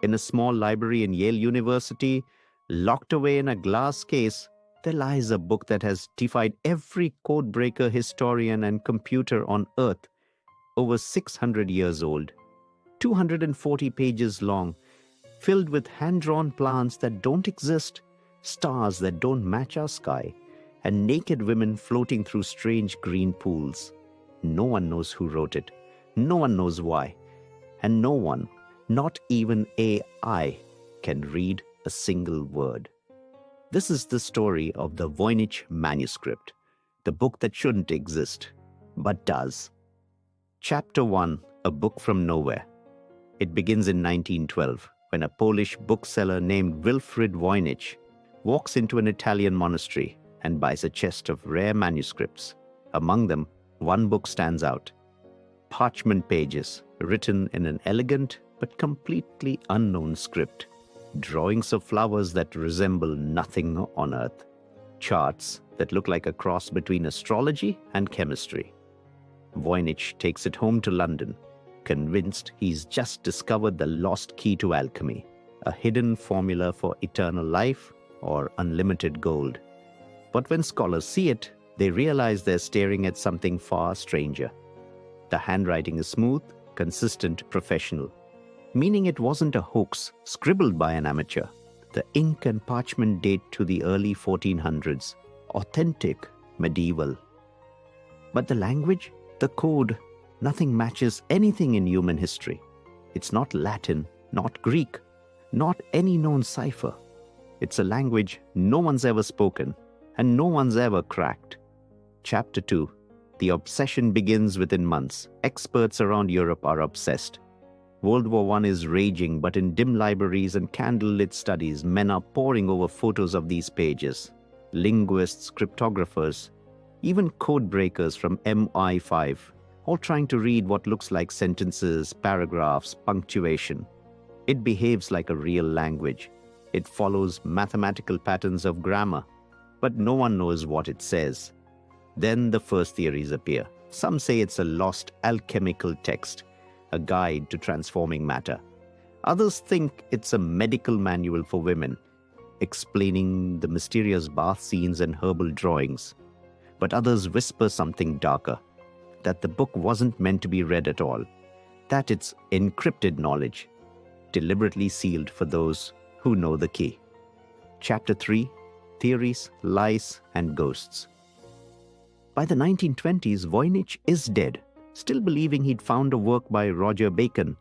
In a small library in Yale University, locked away in a glass case, there lies a book that has defied every codebreaker, historian, and computer on Earth. Over 600 years old, 240 pages long, filled with hand-drawn plants that don't exist, stars that don't match our sky, and naked women floating through strange green pools. No one knows who wrote it. No one knows why. And no one, not even AI, can read a single word. This is the story of the Voynich Manuscript, the book that shouldn't exist, but does. Chapter 1, A Book from Nowhere. It begins in 1912, when a Polish bookseller named Wilfrid Voynich walks into an Italian monastery and buys a chest of rare manuscripts. Among them, one book stands out. Parchment pages, written in an elegant but completely unknown script. Drawings of flowers that resemble nothing on Earth. Charts that look like a cross between astrology and chemistry. Voynich takes it home to London, convinced he's just discovered the lost key to alchemy, a hidden formula for eternal life or unlimited gold. But when scholars see it, they realize they're staring at something far stranger. The handwriting is smooth, consistent, professional, meaning it wasn't a hoax scribbled by an amateur. The ink and parchment date to the early 1400s, authentic, medieval. But the language, the code, nothing matches anything in human history. It's not Latin, not Greek, not any known cipher. It's a language no one's ever spoken and no one's ever cracked. Chapter 2. The obsession begins within months. Experts around Europe are obsessed. World War I is raging, but in dim libraries and candlelit studies, men are poring over photos of these pages. Linguists, cryptographers, even codebreakers from MI5, all trying to read what looks like sentences, paragraphs, punctuation. It behaves like a real language. It follows mathematical patterns of grammar, but no one knows what it says. Then the first theories appear. Some say it's a lost alchemical text, a guide to transforming matter. Others think it's a medical manual for women, explaining the mysterious bath scenes and herbal drawings. But others whisper something darker, that the book wasn't meant to be read at all, that it's encrypted knowledge, deliberately sealed for those who know the key. Chapter 3, Theories, Lies, and Ghosts. By the 1920s, Voynich is dead, still believing he'd found a work by Roger Bacon,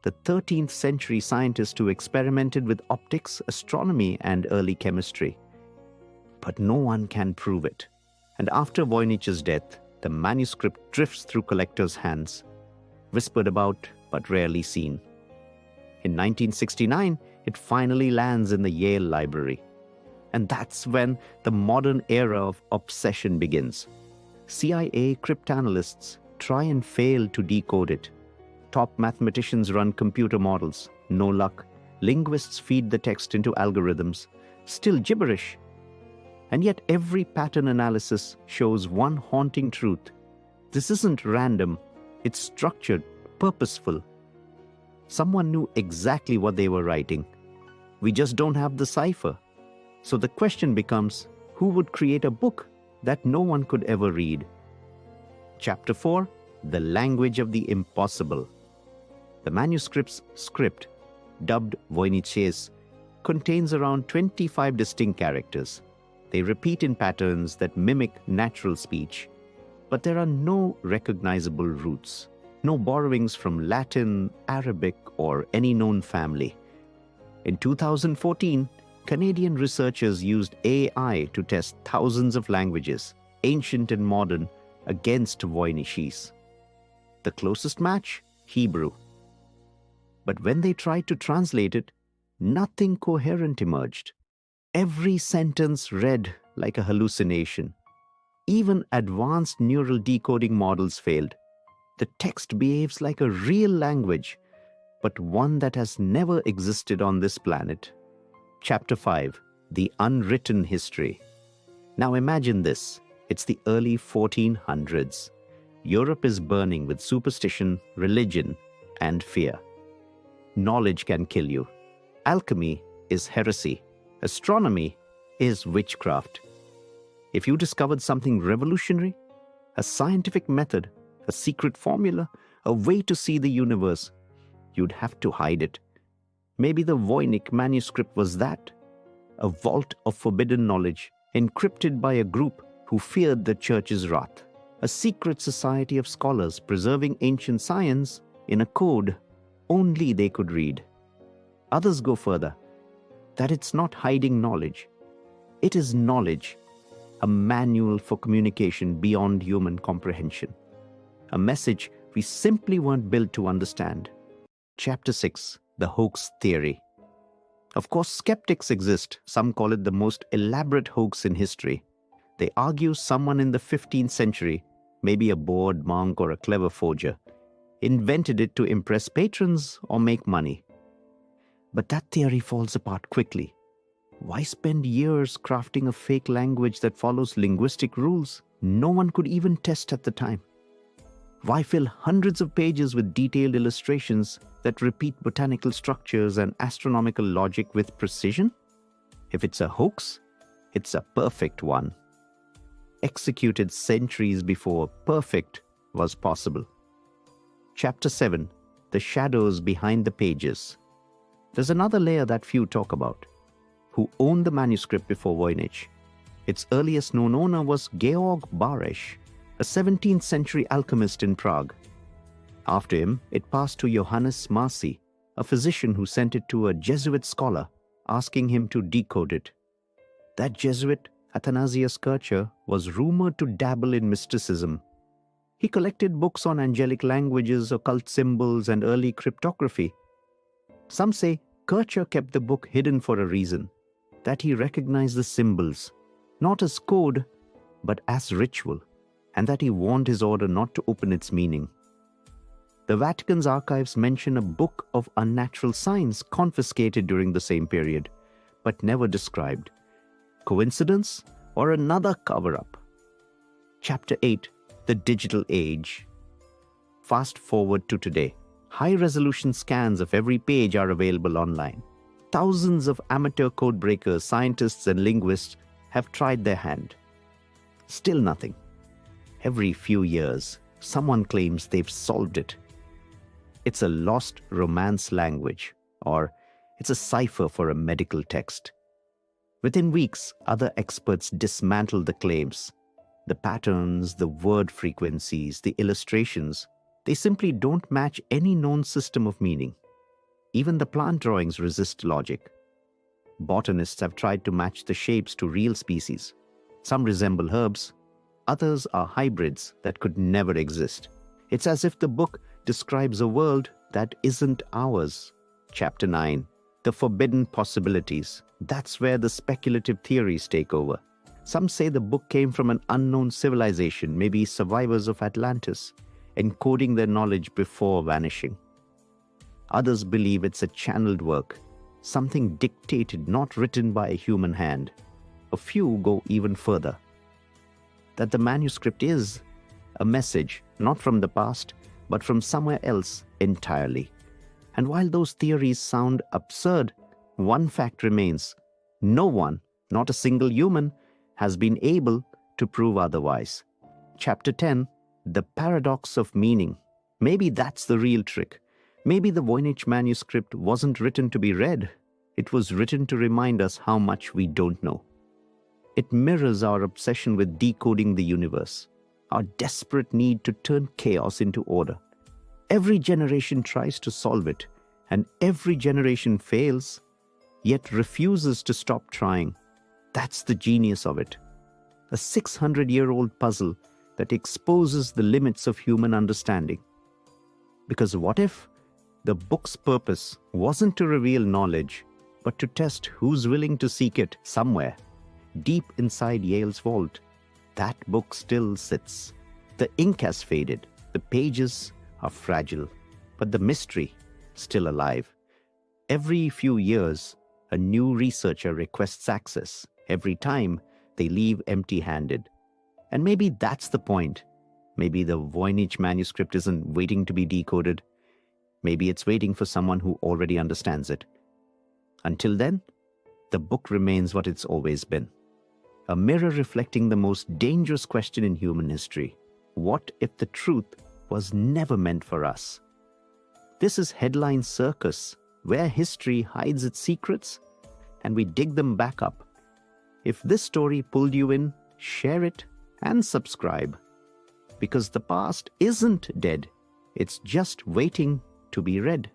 the 13th century scientist who experimented with optics, astronomy, and early chemistry. But no one can prove it. And after Voynich's death, the manuscript drifts through collectors' hands, whispered about but rarely seen. In 1969, it finally lands in the Yale Library. And that's when the modern era of obsession begins. CIA cryptanalysts try and fail to decode it. Top mathematicians run computer models. No luck. Linguists feed the text into algorithms. Still gibberish. And yet every pattern analysis shows one haunting truth. This isn't random. It's structured, purposeful. Someone knew exactly what they were writing. We just don't have the cipher. So the question becomes, who would create a book that no one could ever read? Chapter 4, The Language of the Impossible. The manuscript's script, dubbed Voynich's, contains around 25 distinct characters. They repeat in patterns that mimic natural speech, but there are no recognizable roots, no borrowings from Latin, Arabic, or any known family. In 2014, Canadian researchers used AI to test thousands of languages, ancient and modern, against Voynich's. The closest match? Hebrew. But when they tried to translate it, nothing coherent emerged. Every sentence read like a hallucination. Even advanced neural decoding models failed. The text behaves like a real language, but one that has never existed on this planet. Chapter 5, The Unwritten History. Now imagine this. It's the early 1400s. Europe is burning with superstition, religion, and fear. Knowledge can kill you. Alchemy is heresy. Astronomy is witchcraft. If you discovered something revolutionary, a scientific method, a secret formula, a way to see the universe, you'd have to hide it. Maybe the Voynich Manuscript was that, a vault of forbidden knowledge encrypted by a group who feared the church's wrath, a secret society of scholars preserving ancient science in a code only they could read. Others go further, that it's not hiding knowledge. It is knowledge, a manual for communication beyond human comprehension, a message we simply weren't built to understand. Chapter 6, The Hoax Theory. Of course, skeptics exist. Some call it the most elaborate hoax in history. They argue someone in the 15th century, maybe a bored monk or a clever forger, invented it to impress patrons or make money. But that theory falls apart quickly. Why spend years crafting a fake language that follows linguistic rules no one could even test at the time? Why fill hundreds of pages with detailed illustrations that repeat botanical structures and astronomical logic with precision? If it's a hoax, it's a perfect one. Executed centuries before perfect was possible. Chapter 7, The Shadows Behind the Pages. There's another layer that few talk about. Who owned the manuscript before Voynich? Its earliest known owner was Georg Baresch, a 17th century alchemist in Prague. After him, it passed to Johannes Marci, a physician who sent it to a Jesuit scholar, asking him to decode it. That Jesuit, Athanasius Kircher, was rumored to dabble in mysticism. He collected books on angelic languages, occult symbols, and early cryptography. Some say Kircher kept the book hidden for a reason, that he recognized the symbols, not as code, but as ritual, and that he warned his order not to open its meaning. The Vatican's archives mention a book of unnatural signs confiscated during the same period, but never described. Coincidence or another cover-up? Chapter 8, The Digital Age. Fast forward to today. High-resolution scans of every page are available online. Thousands of amateur codebreakers, scientists, and linguists have tried their hand. Still nothing. Every few years, someone claims they've solved it. It's a lost Romance language, or it's a cipher for a medical text. Within weeks, other experts dismantle the claims. The patterns, the word frequencies, the illustrations, they simply don't match any known system of meaning. Even the plant drawings resist logic. Botanists have tried to match the shapes to real species. Some resemble herbs, others are hybrids that could never exist. It's as if the book describes a world that isn't ours. Chapter 9, The Forbidden Possibilities. That's where the speculative theories take over. Some say the book came from an unknown civilization, maybe survivors of Atlantis, encoding their knowledge before vanishing. Others believe it's a channeled work, something dictated, not written by a human hand. A few go even further. That the manuscript is a message, not from the past, but from somewhere else entirely. And while those theories sound absurd, one fact remains. No one, not a single human, has been able to prove otherwise. Chapter 10, The Paradox of Meaning. Maybe that's the real trick. Maybe the Voynich Manuscript wasn't written to be read. It was written to remind us how much we don't know. It mirrors our obsession with decoding the universe, our desperate need to turn chaos into order. Every generation tries to solve it, and every generation fails, yet refuses to stop trying. That's the genius of it. A 600-year-old puzzle that exposes the limits of human understanding. Because what if the book's purpose wasn't to reveal knowledge, but to test who's willing to seek it somewhere, deep inside Yale's vault? That book still sits. The ink has faded, the pages are fragile, but the mystery still alive. Every few years, a new researcher requests access. Every time, they leave empty-handed. And maybe that's the point. Maybe the Voynich manuscript isn't waiting to be decoded. Maybe it's waiting for someone who already understands it. Until then, the book remains what it's always been. A mirror reflecting the most dangerous question in human history. What if the truth was never meant for us? This is Headline Circus, where history hides its secrets and we dig them back up. If this story pulled you in, share it and subscribe. Because the past isn't dead, it's just waiting to be read.